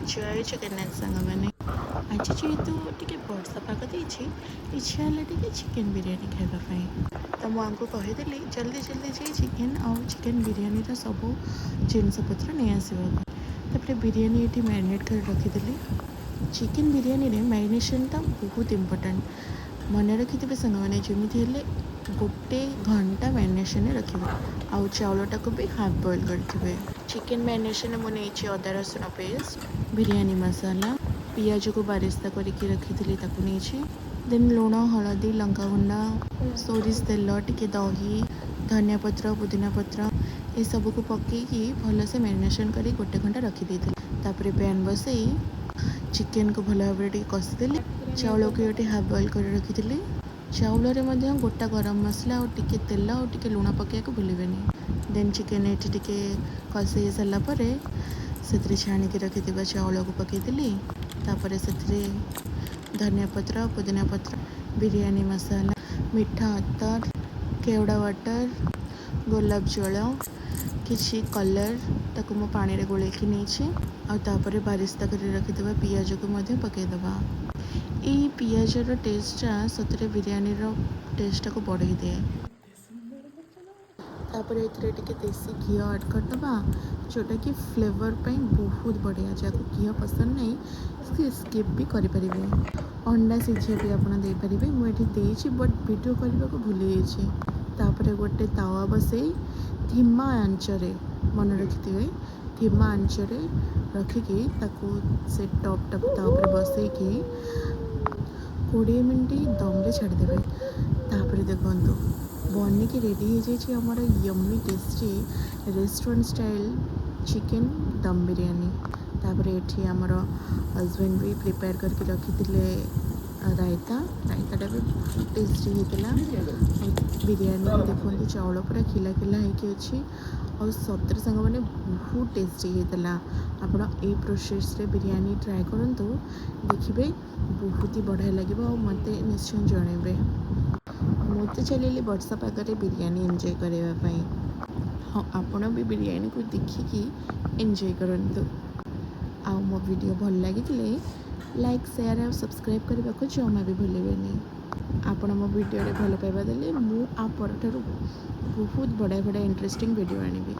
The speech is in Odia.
ଜୟ ଜଗନ୍ନାଥ ସାଙ୍ଗମାନେ। ଆଜି ଯେହେତୁ ଟିକେ ବର୍ଷା ପାଗ ଦେଇଛି, ଇଚ୍ଛା ହେଲା ଟିକେ ଚିକେନ୍ ବିରିୟାନୀ ଖାଇବା ପାଇଁ। ତ ମୁଁ ଆଙ୍କୁ କହିଦେଲି ଜଲ୍ଦି ଜଲ୍ଦି ଯାଇ ଚିକେନ୍ ଆଉ ଚିକେନ୍ ବିରିୟାନୀର ସବୁ ଜିନିଷପତ୍ର ନେଇ ଆସିବାକୁ। ତାପରେ ବିରିୟାନୀ ଏଠି ମ୍ୟାରିନେଟ୍ କରି ରଖିଦେଲି। ଚିକେନ୍ ବିରିୟାନୀରେ ମ୍ୟାରିନେସନ୍ଟା ବହୁତ ଇମ୍ପୋର୍ଟାଣ୍ଟ। ମନେ ରଖିଥିବେ ସାଙ୍ଗମାନେ, ଯେମିତି ହେଲେ 1 ଘଣ୍ଟା ମ୍ୟାରିନେସନ୍ରେ ରଖିବେ। ଆଉ ଚାଉଳଟାକୁ ବି ହାଫ୍ ବଏଲ୍ କରିଥିବେ। ଚିକେନ୍ ମ୍ୟାରିନେସନ୍ରେ ମୁଁ ନେଇଛି ଅଦା ରସୁଣ ପେଷ୍ଟ, ବିରିୟାନୀ ମସଲା, ପିଆଜକୁ ବାରିସ୍ତା କରିକି ରଖିଥିଲି ତାକୁ ନେଇଛି। ଦେନ୍ ଲୁଣ, ହଳଦୀ, ଲଙ୍କାଗୁଣ୍ଡ, ସୋରିଷ ତେଲ, ଟିକେ ଦହି, ଧନିଆ ପତ୍ର, ପୁଦିନା ପତ୍ର ଏସବୁକୁ ପକେଇକି ଭଲସେ ମ୍ୟାରିନେସନ୍ କରି 1 ଘଣ୍ଟା ରଖିଦେଇଥିଲି। ତାପରେ ପ୍ୟାନ୍ ବସେଇ ଚିକେନ୍କୁ ଭଲ ଭାବରେ ଟିକେ କଷିଦେଲି। ଚାଉଳକୁ ଏଠି ହାଫ୍ ବଏଲ୍ କରି ରଖିଥିଲି। ଚାଉଳରେ ମଧ୍ୟ ଗୋଟା ଗରମ ମସଲା ଆଉ ଟିକେ ତେଲ ଆଉ ଟିକେ ଲୁଣ ପକାଇବାକୁ ଭୁଲିବେନି। ଦେନ୍ ଚିକେନ୍ ଏଠି ଟିକେ କଷି ହେଇସାରିଲା ପରେ ସେଥିରେ ଛାଣିକି ରଖିଥିବା ଚାଉଳକୁ ପକାଇଦେଲି। ତାପରେ ସେଥିରେ ଧନିଆ ପତ୍ର, ପୁଦିନା ପତ୍ର, ବିରିୟାନୀ ମସଲା, ମିଠା ଅତର, କେଉଡ଼ା ୱାଟର, ଗୋଲାପ ଜଳ, କିଛି କଲର୍ ତାକୁ ମୁଁ ପାଣିରେ ଗୋଳେଇକି ନେଇଛି। ଆଉ ତାପରେ ବାରିସ୍ତା କରି ରଖିଥିବା ପିଆଜକୁ ମଧ୍ୟ ପକାଇଦେବା। ଏଇ ପିଆଜର ଟେଷ୍ଟଟା ସତରେ ବିରିୟାନୀର ଟେଷ୍ଟଟାକୁ ବଢ଼େଇ ଦିଏ। ତାପରେ ଏଥିରେ ଟିକେ ଦେଶୀ ଘିଅ ଆଡ଼୍ କରିଦେବା, ଯେଉଁଟାକି ଫ୍ଲେଭର୍ ପାଇଁ ବହୁତ ବଢ଼ିଆ। ଯାହାକୁ ଘିଅ ପସନ୍ଦ ନାହିଁ ସେ ସ୍କିପ୍ ବି କରିପାରିବେ। ଅଣ୍ଡା ସିଝା ବି ଆପଣ ଦେଇପାରିବେ। ମୁଁ ଏଠି ଦେଇଛି ବଟ୍ ଭିଡ଼ିଓ କରିବାକୁ ଭୁଲି ଯାଇଛି। ତାପରେ ଗୋଟେ ତାୱା ବସେଇ ଧିମା ଆଞ୍ଚରେ, ମନେ ରଖିଥିବେ ଧିମା ଆଞ୍ଚରେ ରଖିକି ତାକୁ ସେ ଟପ୍ଟାକୁ ତା ଉପରେ ବସେଇକି 20 ମିନିଟ୍ ଦମ୍ରେ ଛାଡ଼ିଦେବେ। ତାପରେ ଦେଖନ୍ତୁ ବନିକି ରେଡ଼ି ହେଇଯାଇଛି ଆମର yummy tasty restaurant style chicken ଦମ୍ ବିରିୟାନୀ। ତାପରେ ଏଠି ଆମର ହଜବେଣ୍ଡ ବି ପ୍ରିପେୟାର କରିକି ରଖିଥିଲେ ରାଇତାଟା ବି ବହୁତ ଟେଷ୍ଟି ହେଇଥିଲା। ବିରିୟାନୀ ବି ଦେଖନ୍ତୁ ଚାଉଳ ପୁରା ଖିଲା ଖିଲା ହେଇକି ଅଛି। ଆଉ ସତରେ ସାଙ୍ଗମାନେ ବହୁତ ଟେଷ୍ଟି ହେଇଥିଲା। ଆପଣ ଏଇ ପ୍ରୋସେସ୍ରେ ବିରିୟାନୀ ଟ୍ରାଏ କରନ୍ତୁ, ଦେଖିବେ ବହୁତ ହି ବଢ଼ିଆ ଲାଗିବ। ଆଉ ମୋତେ ନିଶ୍ଚୟ ଜଣାଇବେ। ମୁଁ ତ ଚାଲିଲି ବର୍ଷା ପାଗରେ ବିରିୟାନୀ ଏନ୍ଜୟ କରିବା ପାଇଁ। ହଁ, ଆପଣ ବି ବିରିୟାନୀକୁ ଦେଖିକି ଏନ୍ଜୟ କରନ୍ତୁ। ଆଉ ମୋ ଭିଡ଼ିଓ ଭଲ ଲାଗିଥିଲେ ଲାଇକ୍, ସେୟାର ଆଉ ସବସ୍କ୍ରାଇବ୍ କରିବାକୁ ଜମା ବି ଭୁଲିବେନି। ଆପଣ ମୋ ଭିଡ଼ିଓରେ ଭଲ ପାଇବା ଦେଲେ ମୁଁ ଆ ପରଠାରୁ ବହୁତ ବଢ଼ିଆ ବଢ଼ିଆ ଇଣ୍ଟରେଷ୍ଟିଂ ଭିଡ଼ିଓ ଆଣିବି।